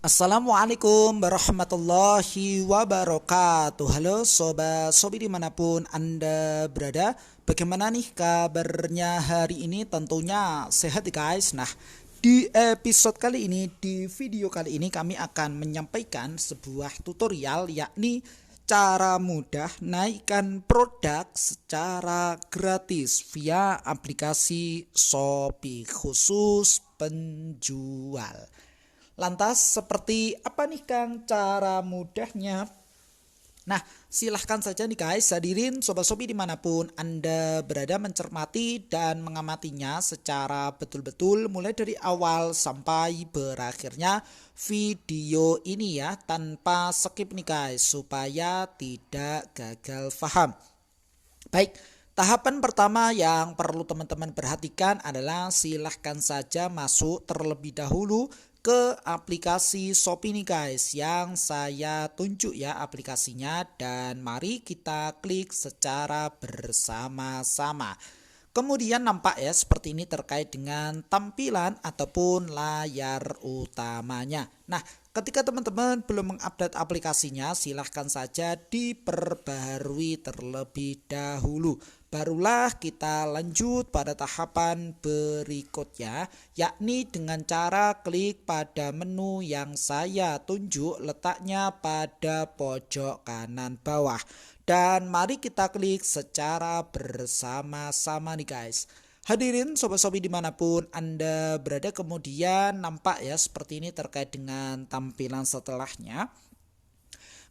Assalamualaikum warahmatullahi wabarakatuh. Halo sobat sobi dimanapun Anda berada. Bagaimana nih kabarnya hari ini? Tentunya sehat ya guys. Nah, di episode kali ini, di video kali ini kami akan menyampaikan sebuah tutorial, yakni cara mudah naikkan produk secara gratis via aplikasi Shopee khusus penjual. Lantas seperti apa nih Kang cara mudahnya? Nah, silahkan saja nih guys, hadirin sobat sobi dimanapun Anda berada mencermati dan mengamatinya secara betul-betul mulai dari awal sampai berakhirnya video ini ya, tanpa skip nih guys, supaya tidak gagal paham. Baik, tahapan pertama yang perlu teman-teman perhatikan adalah silahkan saja masuk terlebih dahulu ke aplikasi Shopee nih guys, yang saya tunjuk ya aplikasinya, dan mari kita klik secara bersama-sama. Kemudian nampak ya seperti ini terkait dengan tampilan ataupun layar utamanya. Nah, ketika teman-teman belum mengupdate aplikasinya, silahkan saja diperbaharui terlebih dahulu. Barulah kita lanjut pada tahapan berikutnya, yakni dengan cara klik pada menu yang saya tunjuk letaknya pada pojok kanan bawah. Dan mari kita klik secara bersama-sama nih guys. Hadirin sobat sobi dimanapun Anda berada, kemudian nampak ya seperti ini terkait dengan tampilan setelahnya.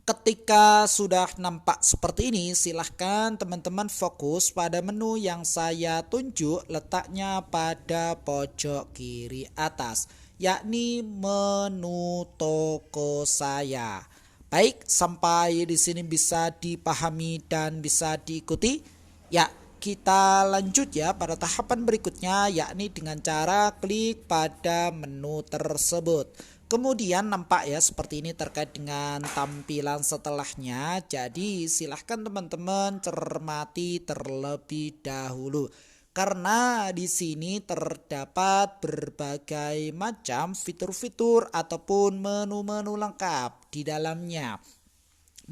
Ketika sudah nampak seperti ini, silahkan teman-teman fokus pada menu yang saya tunjuk letaknya pada pojok kiri atas, yakni menu toko saya. Baik, sampai di sini bisa dipahami dan bisa diikuti? Ya, kita lanjut ya pada tahapan berikutnya, yakni dengan cara klik pada menu tersebut. Kemudian nampak ya seperti ini terkait dengan tampilan setelahnya. Jadi silahkan teman-teman cermati terlebih dahulu, karena di sini terdapat berbagai macam fitur-fitur ataupun menu-menu lengkap di dalamnya.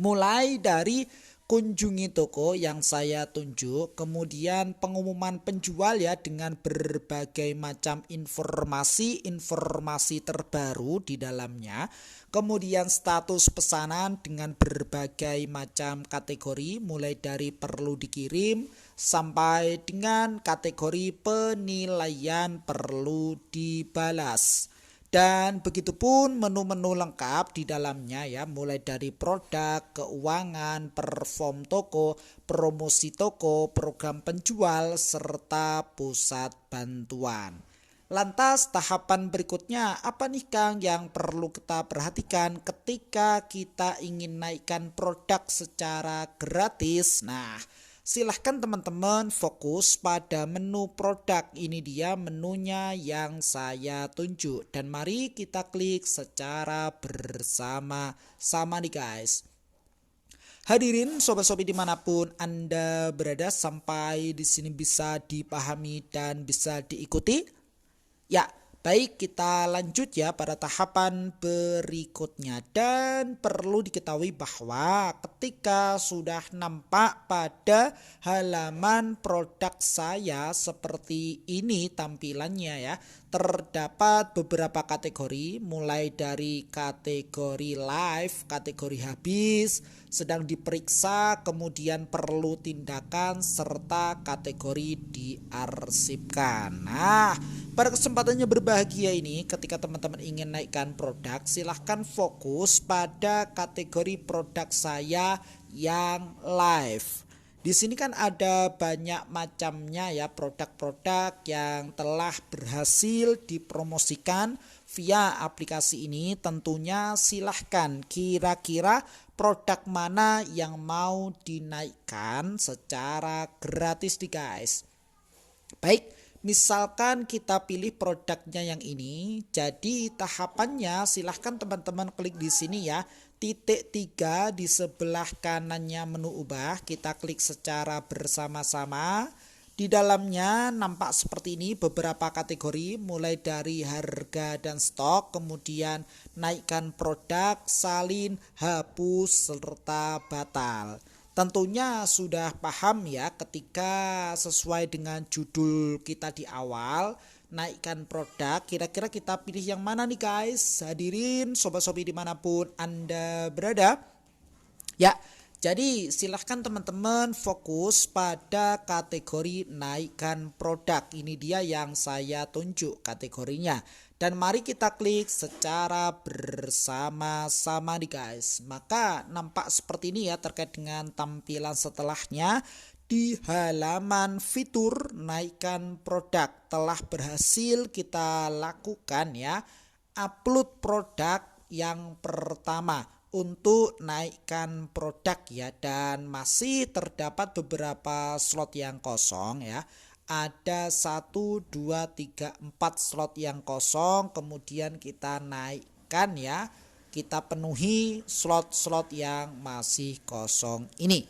Mulai dari kunjungi toko yang saya tunjuk, kemudian pengumuman penjual ya dengan berbagai macam informasi terbaru di dalamnya, kemudian status pesanan dengan berbagai macam kategori mulai dari perlu dikirim sampai dengan kategori penilaian perlu dibalas. Dan begitupun menu-menu lengkap di dalamnya ya, mulai dari produk, keuangan, perform toko, promosi toko, program penjual, serta pusat bantuan. Lantas tahapan berikutnya apa nih Kang yang perlu kita perhatikan ketika kita ingin naikkan produk secara gratis? Nah, silahkan teman-teman fokus pada menu produk. Ini dia menunya yang saya tunjuk, dan mari kita klik secara bersama-sama nih guys. Hadirin sobat-sobi dimanapun Anda berada, sampai di sini bisa dipahami dan bisa diikuti? Ya, baik, kita lanjut ya pada tahapan berikutnya. Dan perlu diketahui bahwa ketika sudah nampak pada halaman produk saya seperti ini tampilannya ya, terdapat beberapa kategori mulai dari kategori live, kategori habis, sedang diperiksa, kemudian perlu tindakan, serta kategori diarsipkan. Nah, pada kesempatannya berbahagia ini, ketika teman-teman ingin naikkan produk, silahkan fokus pada kategori produk saya yang live. Di sini kan ada banyak macamnya ya, produk-produk yang telah berhasil dipromosikan via aplikasi ini. Tentunya silahkan, kira-kira produk mana yang mau dinaikkan secara gratis nih guys. Baik, misalkan kita pilih produknya yang ini. Jadi tahapannya silahkan teman-teman klik di sini ya, titik 3 di sebelah kanannya menu ubah. Kita klik secara bersama-sama. Di dalamnya nampak seperti ini beberapa kategori, mulai dari harga dan stok, kemudian naikkan produk, salin, hapus, serta batal. Tentunya sudah paham ya ketika sesuai dengan judul kita di awal, naikkan produk, kira-kira kita pilih yang mana nih guys? Hadirin sobat-sobi dimanapun Anda berada. Ya, jadi silahkan teman-teman fokus pada kategori naikkan produk. Ini dia yang saya tunjuk kategorinya. Dan mari kita klik secara bersama-sama nih guys. Maka nampak seperti ini ya terkait dengan tampilan setelahnya. Di halaman fitur naikkan produk telah berhasil kita lakukan ya. Upload produk yang pertama untuk naikkan produk ya, dan masih terdapat beberapa slot yang kosong ya. Ada 1, 2, 3, 4 slot yang kosong, kemudian kita naikkan ya, kita penuhi slot-slot yang masih kosong ini.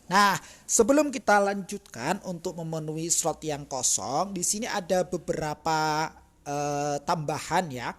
Nah, sebelum kita lanjutkan untuk memenuhi slot yang kosong, di sini ada beberapa tambahan ya.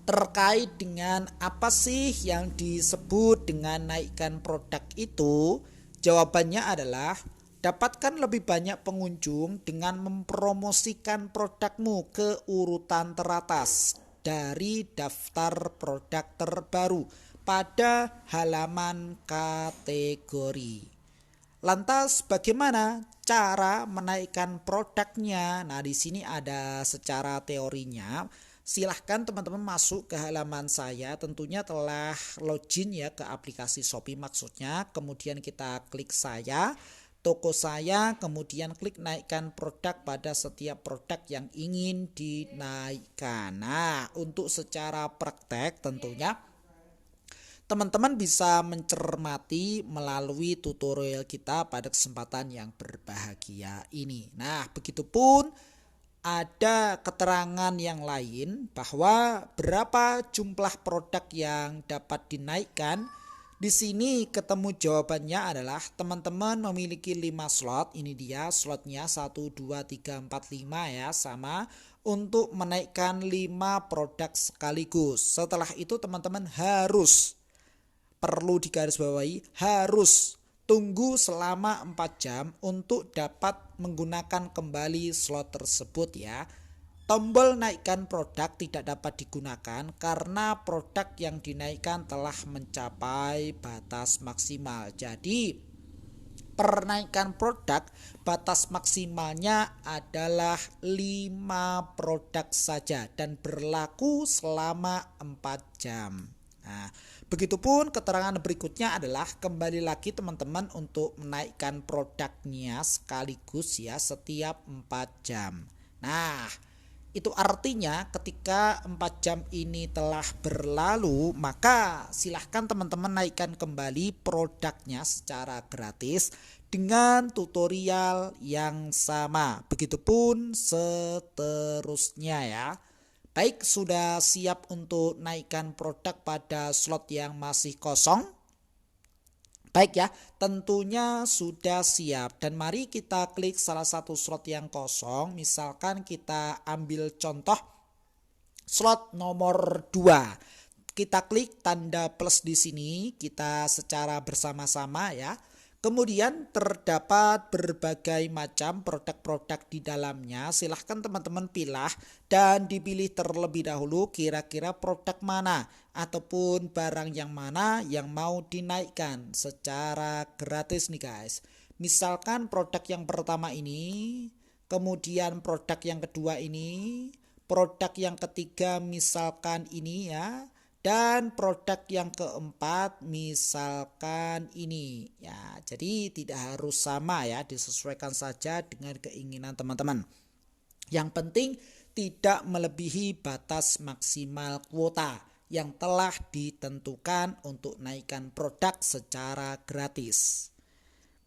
Terkait dengan apa sih yang disebut dengan naikkan produk itu? Jawabannya adalah dapatkan lebih banyak pengunjung dengan mempromosikan produkmu ke urutan teratas dari daftar produk terbaru pada halaman kategori. Lantas bagaimana cara menaikkan produknya? Nah, di sini ada secara teorinya. Silahkan teman-teman masuk ke halaman saya, tentunya telah login ya ke aplikasi Shopee maksudnya. Kemudian kita klik saya, toko saya, kemudian klik naikkan produk pada setiap produk yang ingin dinaikkan. Nah, untuk secara praktek tentunya teman-teman bisa mencermati melalui tutorial kita pada kesempatan yang berbahagia ini. Nah, begitupun ada keterangan yang lain bahwa berapa jumlah produk yang dapat dinaikkan. Di sini ketemu jawabannya adalah teman-teman memiliki 5 slot. Ini dia slotnya 1, 2, 3, 4, 5 ya, sama untuk menaikkan 5 produk sekaligus. Setelah itu teman-teman perlu digarisbawahi, harus tunggu selama 4 jam untuk dapat menggunakan kembali slot tersebut ya. Tombol naikkan produk tidak dapat digunakan karena produk yang dinaikkan telah mencapai batas maksimal. Jadi penaikan produk batas maksimalnya adalah 5 produk saja dan berlaku selama 4 jam. Nah, begitupun keterangan berikutnya adalah kembali lagi teman-teman untuk menaikkan produknya sekaligus ya setiap 4 jam. Nah, itu artinya ketika 4 jam ini telah berlalu, maka silahkan teman-teman naikkan kembali produknya secara gratis dengan tutorial yang sama. Begitupun seterusnya ya. Baik, sudah siap untuk naikkan produk pada slot yang masih kosong? Baik ya, tentunya sudah siap. Dan mari kita klik salah satu slot yang kosong. Misalkan kita ambil contoh slot nomor 2. Kita klik tanda plus di sini, kita secara bersama-sama ya. Kemudian terdapat berbagai macam produk-produk di dalamnya. Silahkan teman-teman pilih dan dipilih terlebih dahulu kira-kira produk mana ataupun barang yang mana yang mau dinaikkan secara gratis nih guys. Misalkan produk yang pertama ini, kemudian produk yang kedua ini, produk yang ketiga misalkan ini ya. Dan produk yang keempat misalkan ini ya, jadi tidak harus sama ya, disesuaikan saja dengan keinginan teman-teman. Yang penting tidak melebihi batas maksimal kuota yang telah ditentukan untuk naikkan produk secara gratis.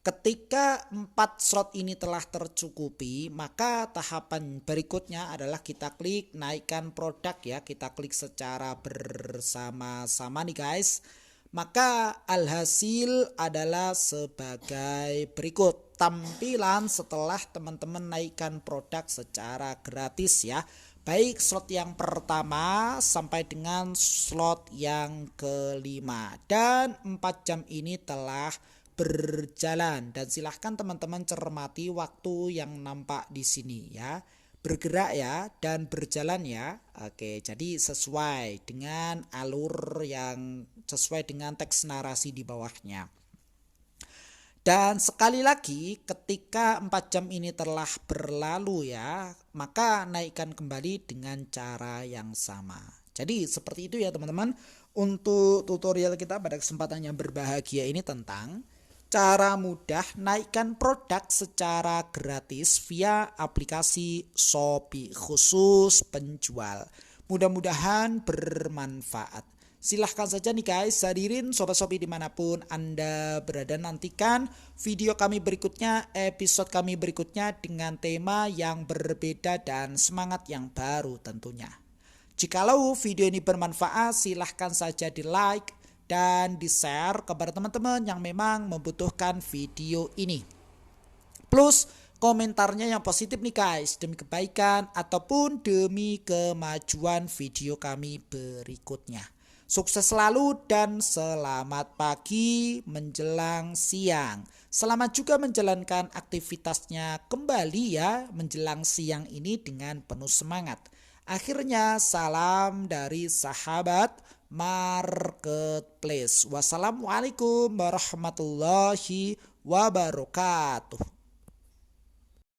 Ketika 4 slot ini telah tercukupi, maka tahapan berikutnya adalah kita klik naikkan produk ya. Kita klik secara bersama-sama nih guys. Maka alhasil adalah sebagai berikut. tampilan setelah teman-teman naikkan produk secara gratis ya. Baik slot yang pertama sampai dengan slot yang kelima. Dan 4 jam ini telah berjalan. Dan silahkan teman-teman cermati waktu yang nampak di sini ya. Bergerak ya dan berjalan ya. Oke, jadi sesuai dengan alur yang sesuai dengan teks narasi di bawahnya. Dan sekali lagi ketika 4 jam ini telah berlalu ya, maka naikkan kembali dengan cara yang sama. Jadi seperti itu ya teman-teman, untuk tutorial kita pada kesempatan yang berbahagia ini tentang cara mudah naikkan produk secara gratis via aplikasi Shopee khusus penjual. Mudah-mudahan bermanfaat. Silahkan saja nih guys, hadirin Sobat Shopee dimanapun Anda berada, nantikan video kami berikutnya, episode kami berikutnya dengan tema yang berbeda dan semangat yang baru tentunya. Jikalau video ini bermanfaat, silahkan saja di like dan di share kepada teman-teman yang memang membutuhkan video ini. Plus komentarnya yang positif nih guys, demi kebaikan ataupun demi kemajuan video kami berikutnya. Sukses selalu dan selamat pagi menjelang siang. Selamat juga menjalankan aktivitasnya kembali ya menjelang siang ini dengan penuh semangat. Akhirnya salam dari sahabat Marketplace. Wassalamualaikum warahmatullahi wabarakatuh.